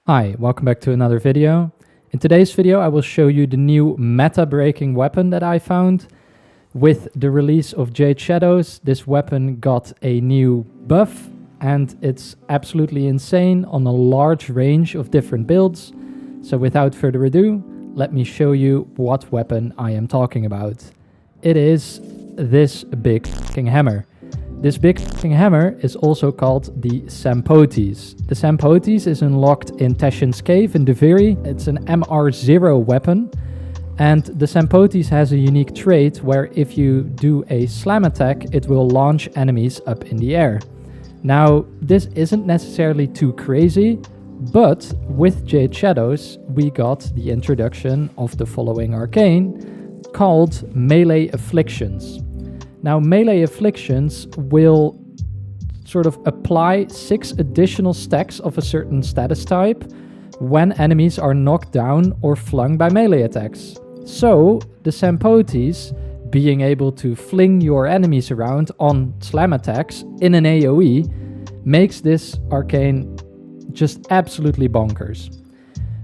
Hi, welcome back to another video. In today's video I will show you the new meta-breaking weapon that I found. With the release of Jade Shadows, this weapon got a new buff and it's absolutely insane on a large range of different builds. So without further ado, let me show you what weapon I am talking about. It is this big fucking hammer. This big fucking hammer is also called the Sampotes. The Sampotes is unlocked in Teshin's Cave in Deviri. It's an MR0 weapon. And the Sampotes has a unique trait where if you do a slam attack, it will launch enemies up in the air. Now, this isn't necessarily too crazy, but with Jade Shadows, we got the introduction of the following arcane called Melee Afflictions. Now, Melee Afflictions will sort of apply 6 additional stacks of a certain status type when enemies are knocked down or flung by melee attacks. So, the Sampotes, being able to fling your enemies around on slam attacks in an AoE, makes this arcane just absolutely bonkers.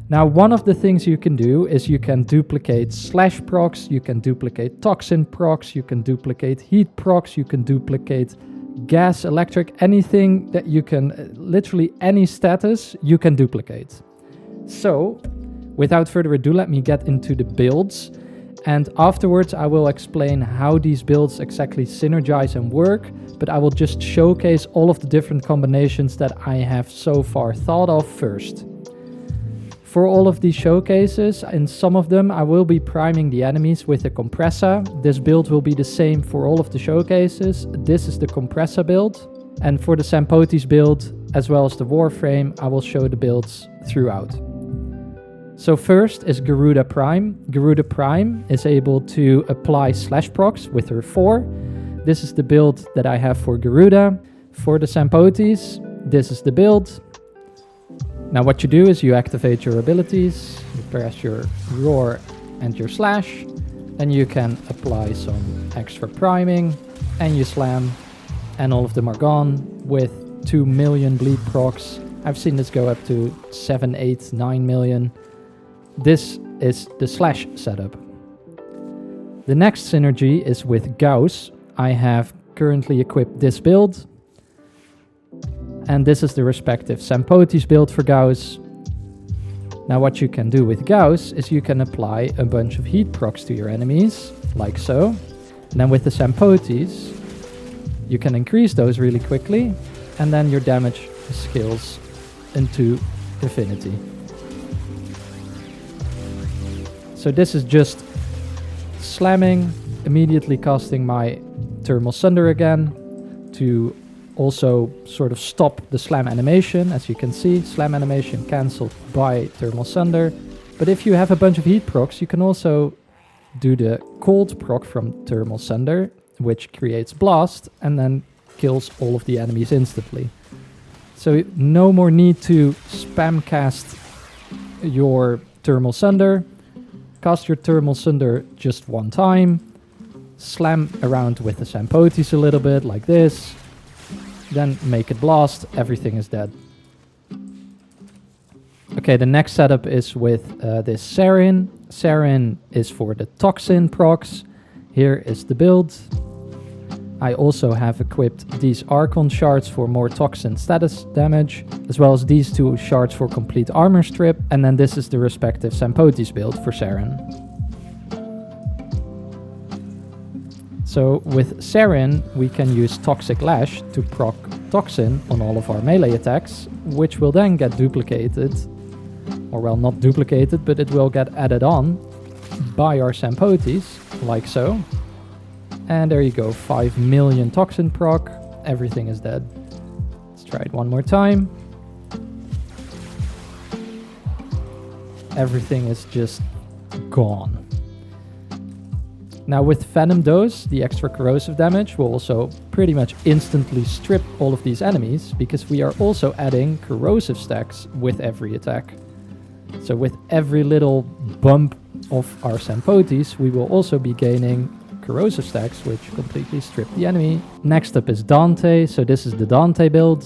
Now, one of the things you can do is you can duplicate slash procs, you can duplicate toxin procs, you can duplicate heat procs, you can duplicate gas, electric, anything that you can, literally any status you can duplicate. So, without further ado, let me get into the builds. And afterwards I will explain how these builds exactly synergize and work, but I will just showcase all of the different combinations that I have so far thought of first. For all of these showcases, in some of them I will be priming the enemies with a Kompressa. This build will be the same for all of the showcases. This is the Kompressa build. And for the Sampotes build, as well as the Warframe, I will show the builds throughout. So first is Garuda Prime. Garuda Prime is able to apply slash procs with her 4. This is the build that I have for Garuda. For the Sampotes, this is the build. Now what you do is you activate your abilities, you press your roar and your slash, and you can apply some extra priming, and you slam, and all of them are gone with 2 million bleed procs. I've seen this go up to 7, 8, 9 million. This is the slash setup. The next synergy is with Gauss. I have currently equipped this build. And this is the respective Sampotes build for Gauss. Now what you can do with Gauss is you can apply a bunch of heat procs to your enemies, like so. And then with the Sampotes, you can increase those really quickly, and then your damage scales into infinity. So this is just slamming, immediately casting my Thermal Sunder again to also sort of stop the slam animation. As you can see, slam animation cancelled by Thermal Sunder. But if you have a bunch of heat procs, you can also do the cold proc from Thermal Sunder, which creates blast and then kills all of the enemies instantly. So no more need to spam cast your Thermal Sunder. Cast your Thermal Sunder just one time. Slam around with the Sampotes a little bit like this. Then make it blast, everything is dead. Okay, the next setup is with this Saryn. Saryn is for the toxin procs. Here is the build. I also have equipped these Archon shards for more toxin status damage, as well as these 2 shards for complete armor strip, and then this is the respective Sampotes build for Saryn. So with Saryn, we can use Toxic Lash to proc Toxin on all of our melee attacks, which will then get duplicated, or well, not duplicated, but it will get added on by our Sampotes, like so. And there you go, 5 million Toxin proc, everything is dead. Let's try it one more time. Everything is just gone. Now with Venom Dose, the extra corrosive damage will also pretty much instantly strip all of these enemies, because we are also adding corrosive stacks with every attack. So with every little bump of our Sampotes, we will also be gaining corrosive stacks, which completely strip the enemy. Next up is Dante, so this is the Dante build.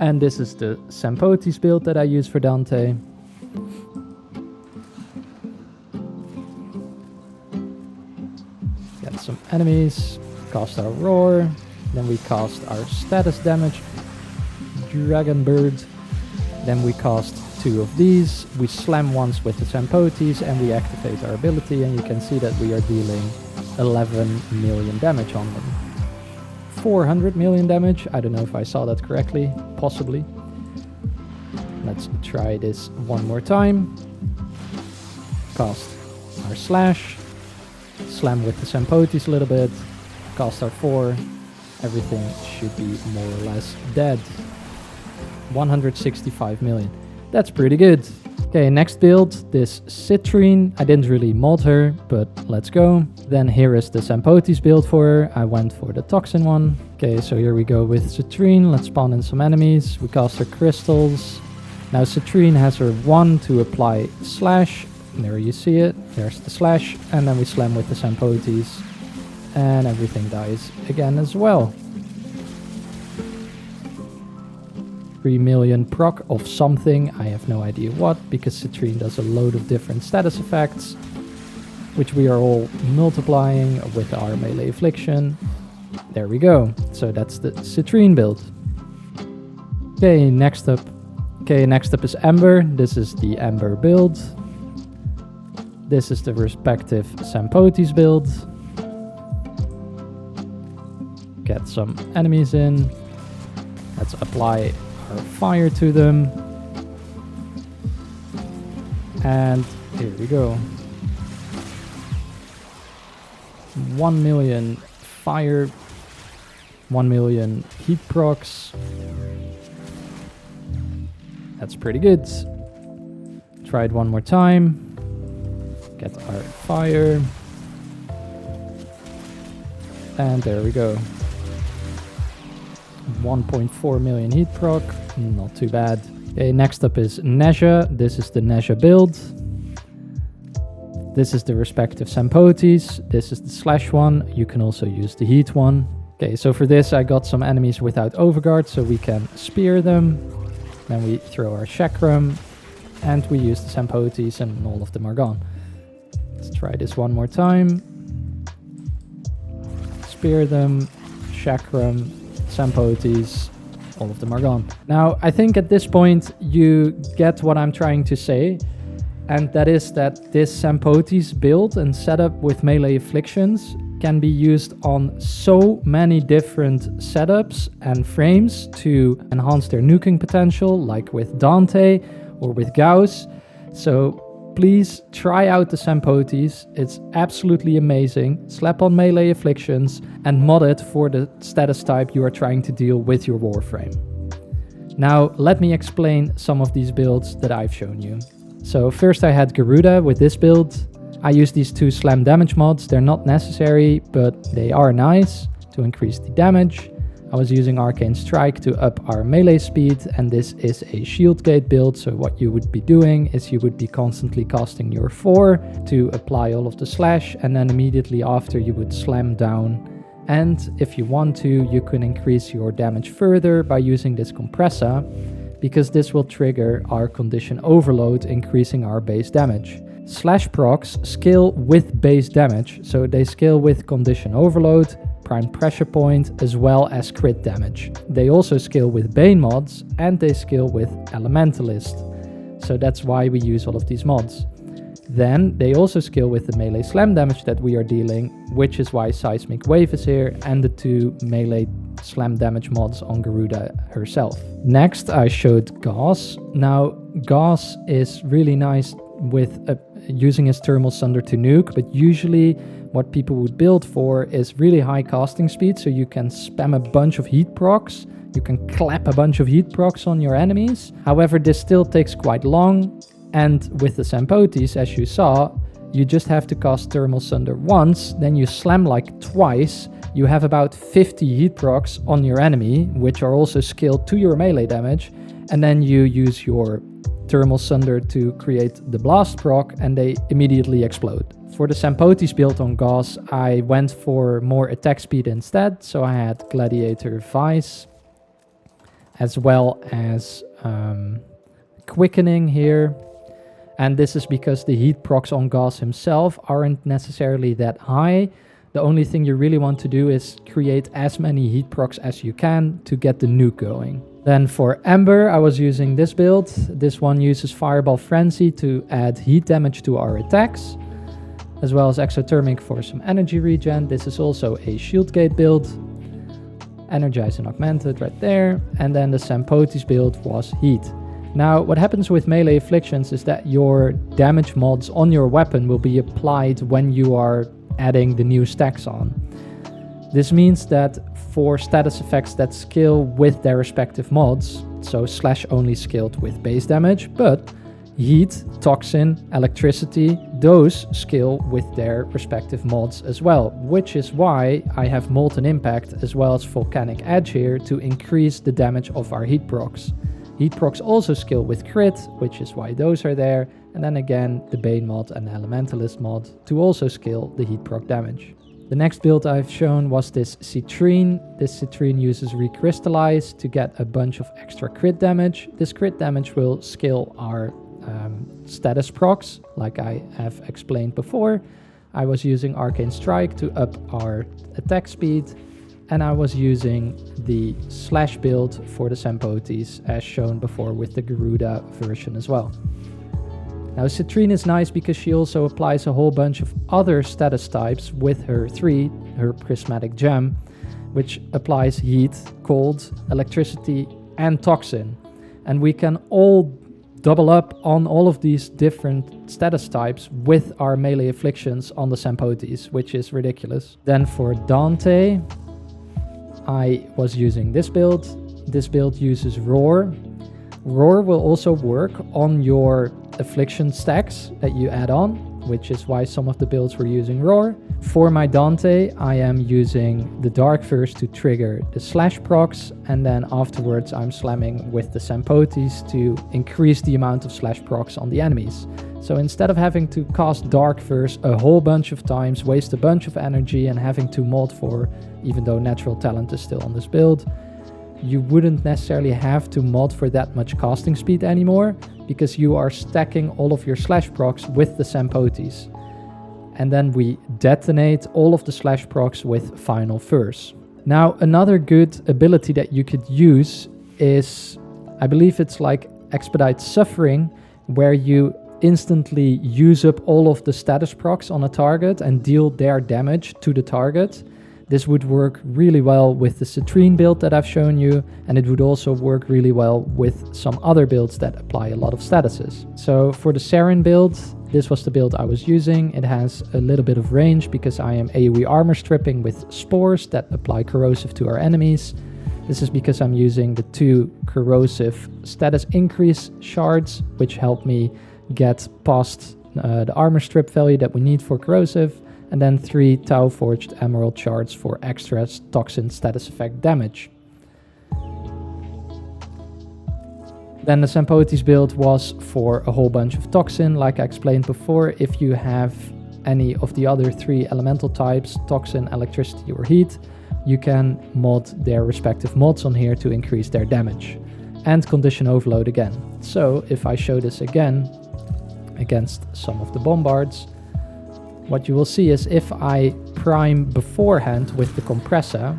And this is the Sampotes build that I use for Dante. Get some enemies, cast our roar, then we cast our status damage, Dragon Bird, then we cast 2 of these, we slam once with the Sampotes and we activate our ability, and you can see that we are dealing 11 million damage on them. 400 million damage, I don't know if I saw that correctly, possibly. Let's try this one more time. Cast our slash, slam with the Sampotes a little bit, cast our 4, everything should be more or less dead. 165 million, that's pretty good. Okay, next build, this Citrine. I didn't really mod her, but let's go. Then here is the Sampotes build for her. I went for the Toxin one. Okay, so here we go with Citrine. Let's spawn in some enemies. We cast her crystals. Now Citrine has her 1 to apply slash. There you see it. There's the slash. And then we slam with the Sampotes. And everything dies again as well. 3 million proc of something, I have no idea what, because Citrine does a load of different status effects, which we are all multiplying with our Melee Affliction. There we go. So that's the Citrine build. Okay, next up is Ember. This is the Ember build. This is the respective Sampotes build. Get some enemies in. Let's apply our fire to them. And here we go. 1 million fire, 1 million heat procs. That's pretty good. Try it one more time. Get our fire. And there we go. 1.4 million heat proc, not too bad. Okay, next up is Nezha. This is the Nezha build. This is the respective Sampotes. This is the slash one. You can also use the heat one. Okay, so for this I got some enemies without overguard, so we can spear them. Then we throw our chakram, and we use the Sampotes, and all of them are gone. Let's try this one more time. Spear them, chakram, Sampotes, all of them are gone. Now, I think at this point you get what I'm trying to say, and that is that this Sampotes build and setup with Melee Afflictions can be used on so many different setups and frames to enhance their nuking potential, like with Dante or with Gauss. So please try out the Sampotes, it's absolutely amazing. Slap on Melee Afflictions and mod it for the status type you are trying to deal with your Warframe. Now let me explain some of these builds that I've shown you. So first I had Garuda with this build. I use these 2 slam damage mods, they're not necessary, but they are nice to increase the damage. I was using Arcane Strike to up our melee speed, and this is a shield gate build, so what you would be doing is you would be constantly casting your 4 to apply all of the slash, and then immediately after you would slam down. And if you want to, you can increase your damage further by using this Kompressa, because this will trigger our condition overload, increasing our base damage. Slash procs scale with base damage, so they scale with condition overload, prime pressure point, as well as crit damage. They also scale with Bane mods, and they scale with Elementalist, so that's why we use all of these mods. Then they also scale with the melee slam damage that we are dealing, which is why Seismic Wave is here, and the 2 melee slam damage mods on Garuda herself. Next I showed Gauss. Now Gauss is really nice with using his Thermal Sunder to nuke, but usually what people would build for is really high casting speed, so you can spam a bunch of heat procs, you can clap a bunch of heat procs on your enemies. However, this still takes quite long, and with the Sampotes, as you saw, you just have to cast Thermal Sunder once, then you slam like twice, you have about 50 heat procs on your enemy, which are also scaled to your melee damage, and then you use your Thermal Sunder to create the blast proc, and they immediately explode. For the Sampotes build on Gauss, I went for more attack speed instead, so I had Gladiator Vice. as well as quickening here. And this is because the heat procs on Gauss himself aren't necessarily that high. The only thing you really want to do is create as many heat procs as you can to get the nuke going. Then for Ember, I was using this build. This one uses Fireball Frenzy to add heat damage to our attacks, as well as Exothermic for some energy regen. This is also a Shield Gate build. Energize and Augmented right there. And then the Sampotes build was Heat. Now, what happens with Melee Afflictions is that your damage mods on your weapon will be applied when you are adding the new stacks on. This means that for status effects that scale with their respective mods, so slash only scaled with base damage, but heat, toxin, electricity, those scale with their respective mods as well, which is why I have Molten Impact as well as Volcanic Edge here to increase the damage of our heat procs. Heat procs also scale with crit, which is why those are there, and then again the Bane mod and the Elementalist mod to also scale the heat proc damage. The next build I've shown was this Citrine. This Citrine uses Recrystallize to get a bunch of extra crit damage. This crit damage will scale our status procs, like I have explained before. I was using Arcane Strike to up our attack speed, and I was using the slash build for the Sampotes as shown before with the Garuda version as well. Now Citrine is nice because she also applies a whole bunch of other status types with her prismatic gem, which applies heat, cold, electricity and toxin. And we can all double up on all of these different status types with our Melee Afflictions on the Sampotes, which is ridiculous. Then for Dante, I was using this build. This build uses Roar. Roar will also work on your affliction stacks that you add on, which is why some of the builds were using Roar. For my Dante, I am using the Dark first to trigger the slash procs, and then afterwards I'm slamming with the Sampotes to increase the amount of slash procs on the enemies. So instead of having to cast Dark first a whole bunch of times, waste a bunch of energy and having to mod for, even though Natural Talent is still on this build, you wouldn't necessarily have to mod for that much casting speed anymore, because you are stacking all of your slash procs with the Sampotes. And then we detonate all of the slash procs with Final Verse. Now, another good ability that you could use is, I believe it's like Expedite Suffering, where you instantly use up all of the status procs on a target and deal their damage to the target. This would work really well with the Citrine build that I've shown you, and it would also work really well with some other builds that apply a lot of statuses. So for the Saryn build, this was the build I was using. It has a little bit of range because I am AoE armor stripping with spores that apply corrosive to our enemies. This is because I'm using the 2 corrosive status increase shards, which help me get past the armor strip value that we need for corrosive, and then 3 Tau Forged Emerald shards for extra toxin status effect damage. Then the Sampotes build was for a whole bunch of toxin, like I explained before. If you have any of the other 3 elemental types, toxin, electricity or heat, you can mod their respective mods on here to increase their damage. And condition overload again. So if I show this again against some of the bombards, what you will see is if I prime beforehand with the Kompressa,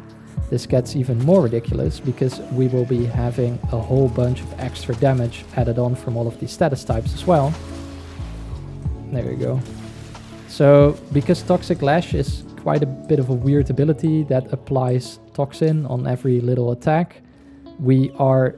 this gets even more ridiculous because we will be having a whole bunch of extra damage added on from all of these status types as well. There we go. So because Toxic Lash is quite a bit of a weird ability that applies toxin on every little attack, we are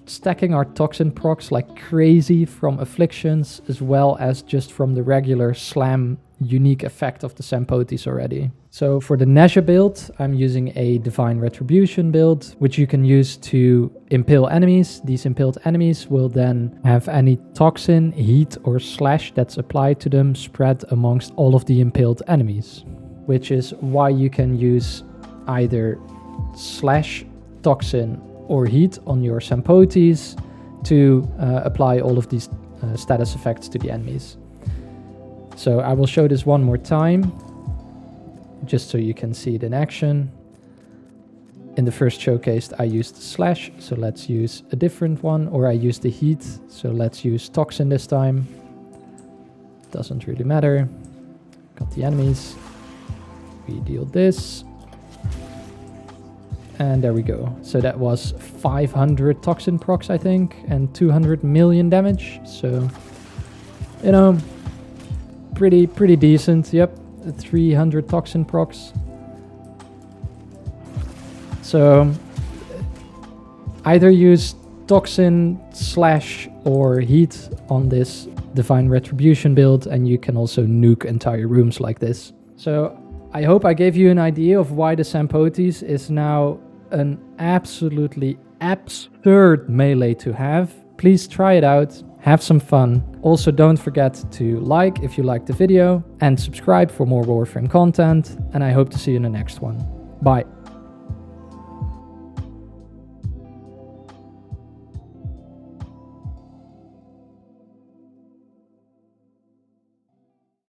stacking our toxin procs like crazy from afflictions as well as just from the regular slam unique effect of the Sampotes already. So for the Nezha build, I'm using a Divine Retribution build, which you can use to impale enemies. These impaled enemies will then have any toxin, heat or slash that's applied to them spread amongst all of the impaled enemies, which is why you can use either slash, toxin or heat on your Sampotes to apply all of these status effects to the enemies. So I will show this one more time, just so you can see it in action. In the first showcase, I used slash, so let's use a different one, or I used the heat, so let's use toxin this time. Doesn't really matter. Got the enemies. We deal this. And there we go. So that was 500 toxin procs, I think, and 200 million damage. So, you know, pretty decent. Yep, 300 toxin procs. So either use toxin, slash, or heat on this divine retribution build, and you can also nuke entire rooms like this. So I hope I gave you an idea of why the Sampotes is now an absolutely absurd melee to have. Please try it out, have some fun. Also, don't forget to like if you liked the video and subscribe for more Warframe content, and I hope to see you in the next one. Bye.